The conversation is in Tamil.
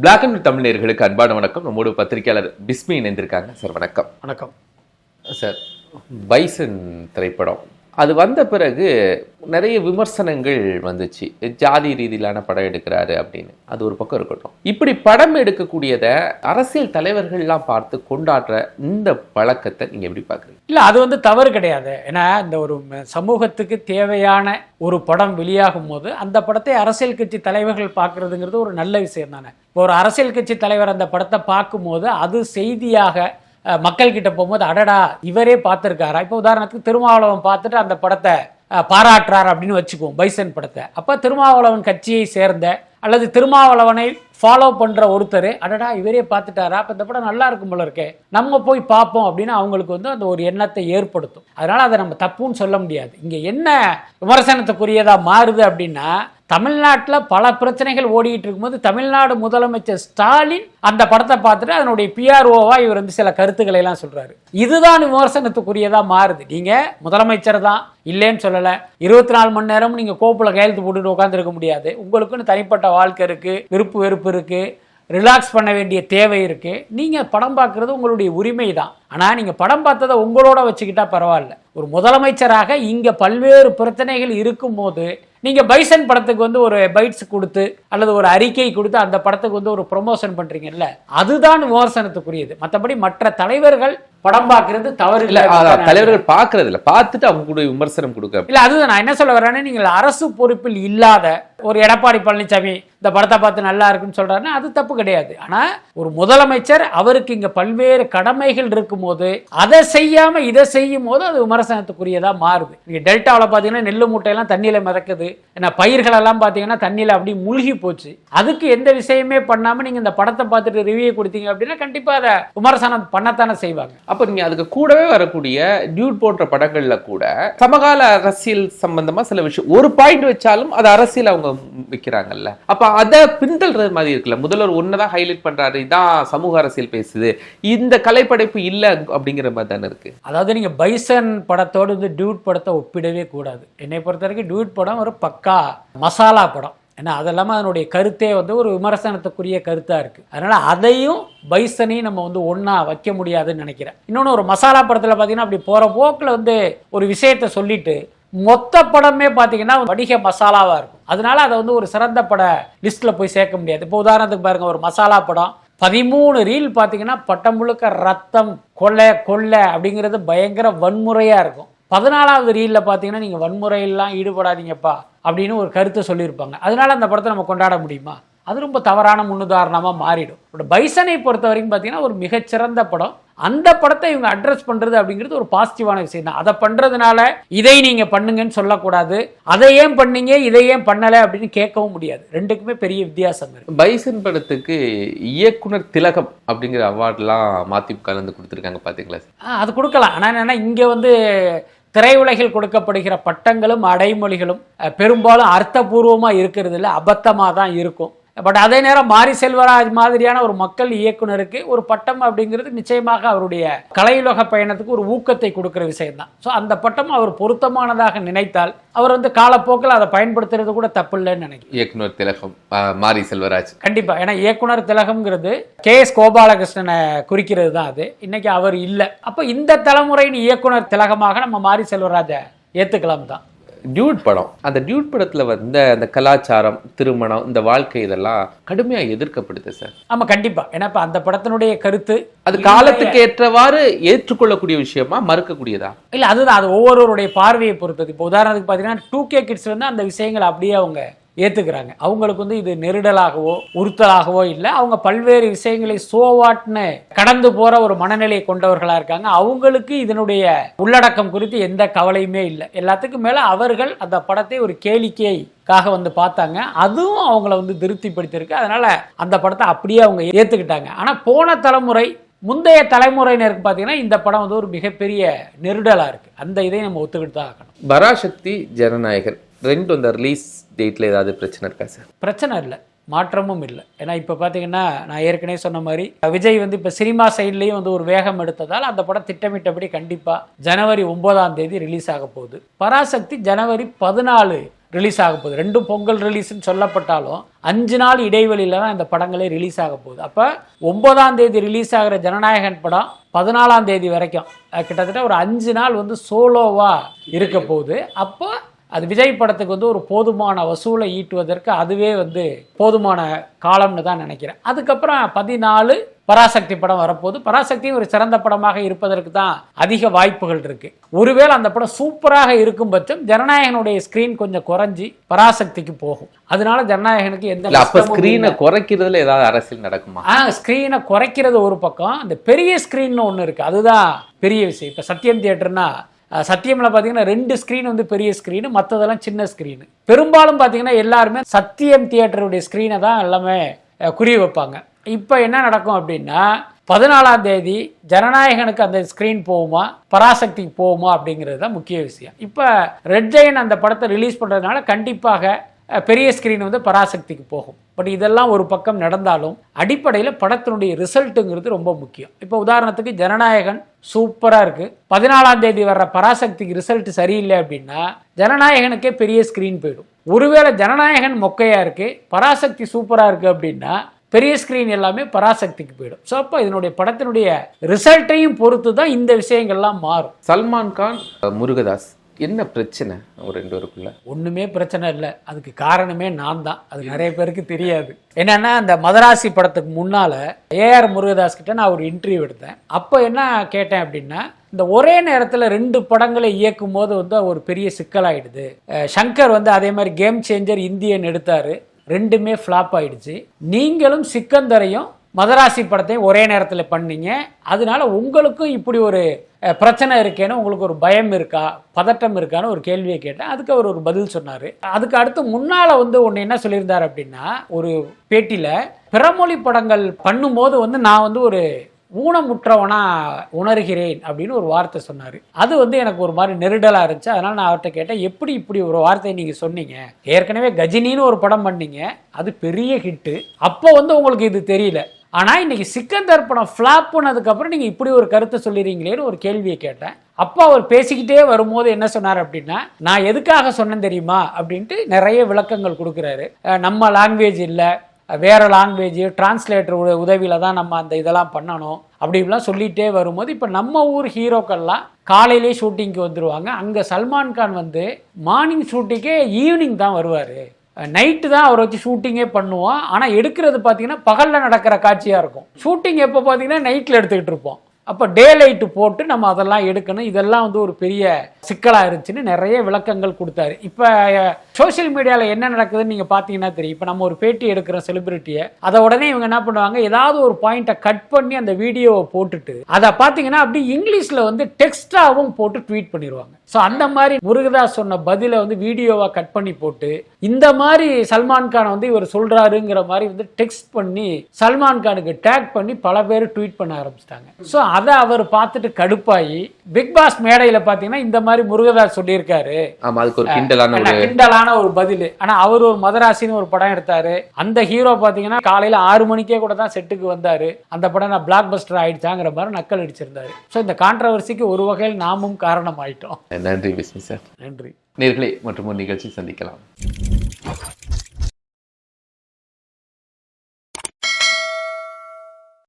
பிளாக் அண்ட் தமிழர்களுக்கு அன்பான வணக்கம். நம்மோட பத்திரிகையாளர் பிஸ்மி இணைந்திருக்காங்க. சார் வணக்கம். வணக்கம் சார். பைசன் திரைப்படம் அது வந்த பிறகு நிறைய விமர்சனங்கள் வந்துச்சு. ஜாதி ரீதியிலான படம் எடுக்கிறாரு அப்படின்னு. அது ஒரு பக்கம் இருக்கட்டும். இப்படி படம் எடுக்கக்கூடியதை அரசியல் தலைவர்கள்லாம் பார்த்து கொண்டாடுற இந்த பழக்கத்தை நீங்க எப்படி பாக்குறீங்க? இல்லை, அது தவறு கிடையாது. ஏன்னா இந்த ஒரு சமூகத்துக்கு தேவையான ஒரு படம் வெளியாகும் போது அந்த படத்தை அரசியல் கட்சி தலைவர்கள் பார்க்கறதுங்கிறது ஒரு நல்ல விஷயம் தானே. இப்போ ஒரு அரசியல் கட்சி தலைவர் அந்த படத்தை பார்க்கும்போது அது செய்தியாக மக்கள் கிட்ட போகும்போது அடடா இவரே பார்த்துருக்காரா. இப்போ உதாரணத்துக்கு திருமாவளவன் பார்த்துட்டு அந்த படத்தை பாராட்டுறார் அப்படின்னு வச்சுக்குவோம், பைசன் படத்தை. அப்போ திருமாவளவன் கட்சியை சேர்ந்த அல்லது திருமாவளவனை ஃபாலோ பண்ணுற ஒருத்தர் அடடா இவரே பார்த்துட்டாரா, அப்போ இந்த படம் நல்லா இருக்கும் போல இருக்கே, நம்ம போய் பார்ப்போம் அப்படின்னு அவங்களுக்கு அந்த ஒரு எண்ணத்தை ஏற்படுத்தும். அதனால் அதை நம்ம தப்புன்னு சொல்ல முடியாது. இங்கே என்ன விமர்சனத்துக்குரியதாக மாறுது அப்படின்னா, தமிழ்நாட்டில் பல பிரச்சனைகள் ஓடிக்கிட்டு இருக்கும்போது தமிழ்நாடு முதலமைச்சர் ஸ்டாலின் அந்த படத்தை பார்த்துட்டு அதனுடைய பிஆர்ஓவா இவர் சில கருத்துக்களை எல்லாம் சொல்றாரு. இதுதான் விமர்சனத்துக்குரியதா மாறுது. நீங்க முதலமைச்சர் தான், இல்லைன்னு சொல்லலை. 24 மணி நேரம் நீங்க கோப்புல கையெழுத்து போட்டுட்டு உட்காந்துருக்க முடியாது. உங்களுக்குன்னு தனிப்பட்ட வாழ்க்கை இருக்கு, விருப்பு வெறுப்பு இருக்கு, ரிலாக்ஸ் பண்ண வேண்டிய தேவை இருக்கு. நீங்க படம் பார்க்கறது உங்களுடைய உரிமை தான். ஆனா நீங்க படம் பார்த்ததை உங்களோட வச்சுக்கிட்டா பரவாயில்ல. ஒரு முதலமைச்சராக இங்க பல்வேறு பிரச்சனைகள் இருக்கும் போது நீங்க பைசன் படத்துக்கு ஒரு பைட்ஸ் கொடுத்து அல்லது ஒரு அறிக்கை கொடுத்து அந்த படத்துக்கு ஒரு ப்ரொமோஷன் பண்றீங்கல்ல, அதுதான் விமர்சனத்துக்குரியது. மற்றபடி மற்ற தலைவர்கள் படம் பார்க்கறது தவறு இல்லை. தலைவர்கள் பார்க்கறது இல்லை, பார்த்துட்டு அவங்க கூட விமர்சனம் கொடுக்க இல்லை. அதுதான் நான் என்ன சொல்ல வரேன்னா, நீங்கள் அரசு பொறுப்பில் இல்லாத ஒரு எடப்பாடி பழனிசாமி இந்த படத்தை பார்த்து நல்லா இருக்குன்னு சொல்றாருன்னா அது தப்பு கிடையாது. ஆனா ஒரு முதலமைச்சர் அவருக்கு இங்க பல்வேறு கடமைகள் இருக்கும் போது அதை செய்யாம இதை செய்யும் போது அது விமர்சனத்துக்குரியதா மாறுது. நீங்க டெல்டாவில் பாத்தீங்கன்னா நெல்லு மூட்டையெல்லாம் தண்ணியில மிதக்குது, ஏன்னா பயிர்கள் எல்லாம் பாத்தீங்கன்னா தண்ணியில அப்படி மூழ்கி போச்சு. அதுக்கு எந்த விஷயமே பண்ணாம நீங்க இந்த படத்தை பார்த்துட்டு ரிவ்யூ கொடுத்தீங்க அப்படின்னா கண்டிப்பா அதை விமர்சனம் பண்ணத்தானே செய்வாங்க. அப்ப நீங்க அதுக்கு கூடவே வரக்கூடிய டியூட் போன்ற படங்கள்ல கூட சமகால அரசியல் சம்பந்தமா சில விஷயம் ஒரு பாயிண்ட் வச்சாலும் அது அரசியல் அவங்க வைக்கிறாங்கல்ல. அப்ப அதை பின்தள்ளுறது மாதிரி இருக்குல்ல. முதல்வர் ஒன்னதான் ஹைலைட் பண்றாரு, இதான் சமூக அரசியல் பேசுது, இந்த கலைப்படைப்பு இல்ல அப்படிங்கிற மாதிரி தானே இருக்கு. அதாவது நீங்க பைசன் படத்தோடு டியூட் படத்தை ஒப்பிடவே கூடாது. என்னை பொறுத்த வரைக்கும் டியூட் படம் ஒரு பக்கா மசாலா படம். ஏன்னா அதெல்லாம அதனுடைய கருத்தே ஒரு விமர்சனத்துக்குரிய கருத்தா இருக்கு. அதனால அதையும் பைசனையும் நம்ம ஒன்னா வைக்க முடியாதுன்னு நினைக்கிறேன். இன்னொன்னு, ஒரு மசாலா படத்துல பாத்தீங்கன்னா அப்படி போற போக்குல ஒரு விஷயத்த சொல்லிட்டு மொத்த படமே பாத்தீங்கன்னா வடிக மசாலாவா இருக்கும். அதனால அதை ஒரு சிறந்த பட லிஸ்ட்ல போய் சேர்க்க முடியாது. இப்போ உதாரணத்துக்கு பாருங்க, ஒரு மசாலா படம் 13 ரீல் பாத்தீங்கன்னா பட்டம் முழுக்க ரத்தம், கொலை கொள்ளை அப்படிங்கிறது பயங்கர வன்முறையா இருக்கும். 14வது ரீல்ல பாத்தீங்கன்னா நீங்க வன்முறையெல்லாம் ஈடுபடாதீங்கப்பா அப்படின்னு ஒரு கருத்தை சொல்லியிருப்பாங்க. அதனால அந்த படத்தை நம்ம கொண்டாட முடியுமா? அது ரொம்ப தவறான முன்னுதாரணமா மாறிடும். பைசனை பொறுத்த வரைக்கும் பாத்தீங்கன்னா ஒரு மிகச்சிறந்த படம். அந்த படத்தை இவங்க அட்ரஸ் பண்றது அப்படிங்கிறது ஒரு பாசிட்டிவான விஷயம் தான். அதை பண்றதுனால இதை நீங்க பண்ணுங்கன்னு சொல்லக்கூடாது, அதை ஏன் பண்ணீங்க இதை ஏன் பண்ணல அப்படின்னு கேட்கவும் முடியாது. ரெண்டுக்குமே பெரிய வித்தியாசம் இருக்கு. பைசன் படத்துக்கு இயக்குனர் திலகம் அப்படிங்கிற அவார்ட்லாம் மதிமுக கலந்து கொடுத்துருக்காங்க பாத்தீங்களா? அது கொடுக்கலாம். ஆனா என்னன்னா இங்க திரையுலகில் கொடுக்கப்படுகிற பட்டங்களும் அடைமொழிகளும் பெரும்பாலும் அர்த்தபூர்வமா இருக்கிறது இல்லை, அபத்தமாக தான் இருக்கும். பட் அதே நேரம் மாரி செல்வராஜ் மாதிரியான ஒரு மக்கள் இயக்குனருக்கு ஒரு பட்டம் அப்படிங்கிறது நிச்சயமாக அவருடைய கலையுலக பயணத்துக்கு ஒரு ஊக்கத்தை கொடுக்கிற விஷயம் தான். ஸோ அந்த பட்டம் அவர் பொருத்தமானதாக நினைத்தால் அவர் காலப்போக்கில் அதை பயன்படுத்துறது கூட தப்பு இல்லைன்னு நினைக்கிறேன். இயக்குனர் திலகம், மாரி செல்வராஜ் கண்டிப்பா. ஏன்னா இயக்குனர் திலகம்ங்கிறது KS கோபாலகிருஷ்ணனை குறிக்கிறது தான். அது இன்னைக்கு அவர் இல்லை. அப்போ இந்த தலைமுறையின் இயக்குனர் திலகமாக நம்ம மாரி செல்வராஜை ஏற்றுக்கலாம் தான். டியூட் படம், அந்த டியூட் படத்துல அந்த கலாச்சாரம், திருமணம், இந்த வாழ்க்கை இதெல்லாம் கடுமையா எதிர்க்கப்படுது சார். ஆமா கண்டிப்பா. ஏன்னா இப்ப அந்த படத்தினுடைய கருத்து அது காலத்துக்கு ஏற்றவாறு ஏற்றுக்கொள்ளக்கூடிய விஷயமா, மறுக்கக்கூடியதா? இல்ல, அதுதான் அது ஒவ்வொருவருடைய பார்வையை பொறுத்தது. இப்போ உதாரணத்துக்கு பாத்தீங்கன்னா 2K கிட்ஸ் அந்த விஷயங்களை அப்படியே அவங்க ஏத்துக்கிறாங்க. அவங்களுக்கு இது நெருடலாகவோ உறுத்தலாகவோ இல்லை. அவங்க பல்வேறு விஷயங்களை சோவாட்னு கடந்து போற ஒரு மனநிலையை கொண்டவர்களா இருக்காங்க. அவங்களுக்கு இதனுடைய உள்ளடக்கம் குறித்து எந்த கவலையுமே இல்லை. எல்லாத்துக்கும் மேல அவர்கள் அந்த படத்தை ஒரு கேளிக்கைக்காக பார்த்தாங்க. அதுவும் அவங்கள திருப்திப்படுத்தியிருக்கு. அதனால அந்த படத்தை அப்படியே அவங்க ஏத்துக்கிட்டாங்க. ஆனா போன தலைமுறை முந்தைய தலைமுறையினருக்கு பார்த்தீங்கன்னா இந்த படம் ஒரு மிகப்பெரிய நெருடலா இருக்கு. அந்த இதை நம்ம ஒத்துக்கிட்டு தான் ஆகணும். பராசக்தி, ஜனநாயகன் ரெண்டு அந்த ரிலீஸ் டேட்ல ஏதாவது பிரச்சனை இருக்கா சார்? பிரச்சனை இல்லை, மாற்றமும் இல்லை. ஏன்னா இப்போ பார்த்தீங்கன்னா நான் ஏற்கனவே சொன்ன மாதிரி விஜய் இப்போ சினிமா சைட்லேயும் ஒரு வேகம் எடுத்ததால் அந்த படம் திட்டமிட்டபடி கண்டிப்பாக ஜனவரி 9ஆம் தேதி ரிலீஸ் ஆக போகுது. பராசக்தி ஜனவரி 14 ரிலீஸ் ஆக போகுது. 2 பொங்கல் ரிலீஸ்ன்னு சொல்லப்பட்டாலும் 5 நாள் இடைவெளியில் தான் இந்த படங்களே ரிலீஸ் ஆக போகுது. அப்போ 9ஆம் தேதி ரிலீஸ் ஆகிற ஜனநாயகன் படம் 14ஆம் தேதி வரைக்கும் கிட்டத்தட்ட ஒரு 5 நாள் வந்து சோலோவாக இருக்க போகுது. அப்போ அது விஜய் படத்துக்கு வந்து ஒரு போதுமான வசூலை ஈட்டுவதற்கு அதுவே வந்து போதுமான காலம்னு தான் நினைக்கிறேன். அதுக்கப்புறம் 14 பராசக்தி படம் வரப்போகுது. பராசக்தியும் ஒரு சிறந்த படமாக இருப்பதற்கு தான் அதிக வாய்ப்புகள் இருக்கு. ஒருவேளை அந்த படம் சூப்பராக இருக்கும் பட்சம் ஜனநாயகனுடைய ஸ்கிரீன் கொஞ்சம் குறைஞ்சி பராசக்திக்கு போகும். அதனால ஜனநாயகனுக்கு எந்த ஸ்கிரீனை குறைக்கிறதுல ஏதாவது அரசியல் நடக்குமா? ஸ்கிரீனை குறைக்கிறது ஒரு பக்கம், அந்த பெரிய ஸ்கிரீன் ஒன்று இருக்கு, அதுதான் பெரிய விஷயம். இப்போ சத்யம் தியேட்டர்னா சத்தியமில் பார்த்தீங்கன்னா 2 ஸ்க்ரீன் வந்து பெரிய ஸ்க்ரீனு, மற்றதெல்லாம் சின்ன ஸ்க்ரீனு. பெரும்பாலும் பார்த்தீங்கன்னா எல்லாருமே சத்தியம் தியேட்டருடைய ஸ்க்ரீனை தான் எல்லாமே குறி வைப்பாங்க. இப்போ என்ன நடக்கும் அப்படின்னா 14ஆம் தேதி ஜனநாயகனுக்கு அந்த ஸ்க்ரீன் போகுமா பராசக்திக்கு போகுமா அப்படிங்கிறது தான் முக்கிய விஷயம். இப்போ ரெட் ஜெயன் அந்த படத்தை ரிலீஸ் பண்ணுறதுனால கண்டிப்பாக பெரிய ஸ்க்ரீன் வந்து பராசக்திக்கு போகும். பட் இதெல்லாம் ஒரு பக்கம் நடந்தாலும் அடிப்படையில் படத்தினுடைய ரிசல்ட்டுங்கிறது ரொம்ப முக்கியம். இப்போ உதாரணத்துக்கு ஜனநாயகன் சூப்பராக இருக்குது, 14ஆம் தேதி வர்ற பராசக்திக்கு ரிசல்ட் சரியில்லை அப்படின்னா ஜனநாயகனுக்கே பெரிய ஸ்க்ரீன் போயிடும். ஒருவேளை ஜனநாயகன் மொக்கையாக இருக்குது பராசக்தி சூப்பராக இருக்குது அப்படின்னா பெரிய ஸ்க்ரீன் எல்லாமே பராசக்திக்கு போயிடும். ஸோ அப்போ இதனுடைய படத்தினுடைய ரிசல்ட்டையும் பொறுத்து தான் இந்த விஷயங்கள்லாம் மாறும். சல்மான் கான் முருகதாஸ் என்ன பிரச்சனை ஒரு 2 பேருக்குள்ள? ஒன்றுமே பிரச்சனை இல்லை, அதுக்கு காரணமே நான் தான். அது நிறைய பேருக்கு தெரியாது. என்னன்னா அந்த மதராசி படத்துக்கு முன்னால் ஏஆர் முருகதாஸ் கிட்ட நான் ஒரு இன்டர்வியூ எடுத்தேன். அப்போ என்ன கேட்டேன் அப்படின்னா, இந்த ஒரே நேரத்தில் 2 படங்களை இயக்கும் போது வந்து ஒரு பெரிய சிக்கலாயிடுது. சங்கர் வந்து அதே மாதிரி கேம் சேஞ்சர் இந்தியன் எடுத்தார், 2மே ஃப்ளாப் ஆயிடுச்சு. நீங்களும் சிக்கந்தரையும் மதராசி படத்தையும் ஒரே நேரத்தில் பண்ணீங்க, அதனால உங்களுக்கும் இப்படி ஒரு பிரச்சனை இருக்கேன்னு உங்களுக்கு ஒரு பயம் இருக்கா பதட்டம் இருக்கான்னு ஒரு கேள்வியை கேட்டேன். அதுக்கு அவர் ஒரு பதில் சொன்னார். அதுக்கு அடுத்து முன்னால் வந்து ஒன்று என்ன சொல்லியிருந்தார் அப்படின்னா, ஒரு பேட்டியில் பிறமொழி படங்கள் பண்ணும்போது வந்து நான் வந்து ஒரு ஊனமுற்றவனா உணர்கிறேன் அப்படின்னு ஒரு வார்த்தை சொன்னார். அது வந்து எனக்கு ஒரு மாதிரி நெருடலாக இருந்துச்சு. அதனால் நான் அவர்கிட்ட கேட்டேன், எப்படி இப்படி ஒரு வார்த்தையை நீங்கள் சொன்னீங்க? ஏற்கனவே கஜினின்னு ஒரு படம் பண்ணீங்க, அது பெரிய ஹிட்டு, அப்போ வந்து உங்களுக்கு இது தெரியல, ஆனால் இன்னைக்கு சிக்கந்தர் படம் ஃப்ளாப் பண்ணதுக்கப்புறம் நீங்கள் இப்படி ஒரு கருத்தை சொல்லிடுறீங்களேன்னு ஒரு கேள்வியை கேட்டேன். அப்போ அவர் பேசிக்கிட்டே வரும்போது என்ன சொன்னார் அப்படின்னா, நான் எதுக்காக சொன்னேன் தெரியுமா அப்படின்ட்டு நிறைய விளக்கங்கள் கொடுக்குறாரு. நம்ம லாங்குவேஜ் இல்லை, வேற லாங்குவேஜ் டிரான்ஸ்லேட்டர் உதவியில் தான் நம்ம அந்த இதெல்லாம் பண்ணணும் அப்படின்லாம் சொல்லிகிட்டே வரும்போது, இப்போ நம்ம ஊர் ஹீரோக்கள்லாம் காலையிலே ஷூட்டிங்க்கு வந்துடுவாங்க. அங்கே சல்மான் கான் வந்து மார்னிங் ஷூட்டிங்கே ஈவினிங் தான் வருவார், நைட்டு தான் அவரை வச்சு ஷூட்டிங்கே பண்ணுவோம். ஆனால் எடுக்கிறது பார்த்தீங்கன்னா பகலில் நடக்கிற காட்சியாக இருக்கும். ஷூட்டிங் எப்போ பார்த்தீங்கன்னா நைட்டில் எடுத்துக்கிட்டு இருப்போம். அப்போ டே லைட்டு போட்டு நம்ம அதெல்லாம் எடுக்கணும். இதெல்லாம் வந்து ஒரு பெரிய சிக்கலாக இருந்துச்சுன்னு நிறைய விளக்கங்கள் கொடுத்தாரு. இப்போ சோஷியல் மீடியாவில் என்ன நடக்குதுன்னு நீங்கள் பார்த்தீங்கன்னா தெரியும். இப்போ நம்ம ஒரு பேட்டி எடுக்கிற செலிபிரிட்டியை, அதை உடனே இவங்க என்ன பண்ணுவாங்க, ஏதாவது ஒரு பாயிண்ட்டை கட் பண்ணி அந்த வீடியோவை போட்டுட்டு அதை பார்த்தீங்கன்னா அப்படி இங்கிலீஷில் வந்து டெக்ஸ்டாகவும் போட்டு ட்வீட் பண்ணிடுவாங்க. ஸோ அந்த மாதிரி முருகதாஸ் சொன்ன பதிலை வந்து வீடியோவாக கட் பண்ணி போட்டு இந்த மாதிரி சல்மான் கானை வந்து இவர் சொல்கிறாருங்கிற மாதிரி வந்து டெக்ஸ்ட் பண்ணி சல்மான் கானுக்கு டேக் பண்ணி பல பேர் ட்வீட் பண்ண ஆரம்பிச்சிட்டாங்க. ஸோ அதை அவர் பார்த்துட்டு கடுப்பாகி பிக் பாஸ் மேடையில் பார்த்தீங்கன்னா இந்த மாதிரி முருகதாஸ் சொல்லியிருக்காரு, கிண்டலான ஒரு பதில். ஆனால் அவர் ஒரு மதராசின்னு ஒரு படம் எடுத்தாரு, அந்த ஹீரோ பார்த்தீங்கன்னா காலையில் 6 மணிக்கே கூட தான் செட்டுக்கு வந்தார், அந்த படம் நான் பிளாக் பஸ்டர் ஆயிடுச்சாங்கிற மாதிரி நக்கல் அடிச்சிருந்தாரு. ஸோ இந்த கான்ட்ரவர்சிக்கு ஒரு வகையில் நாமும் காரணம் ஆயிட்டோம். நன்றி விஷ்ணு சார். நன்றி நேயர்களே, மற்றும் ஒரு நிகழ்ச்சி சந்திக்கலாம்.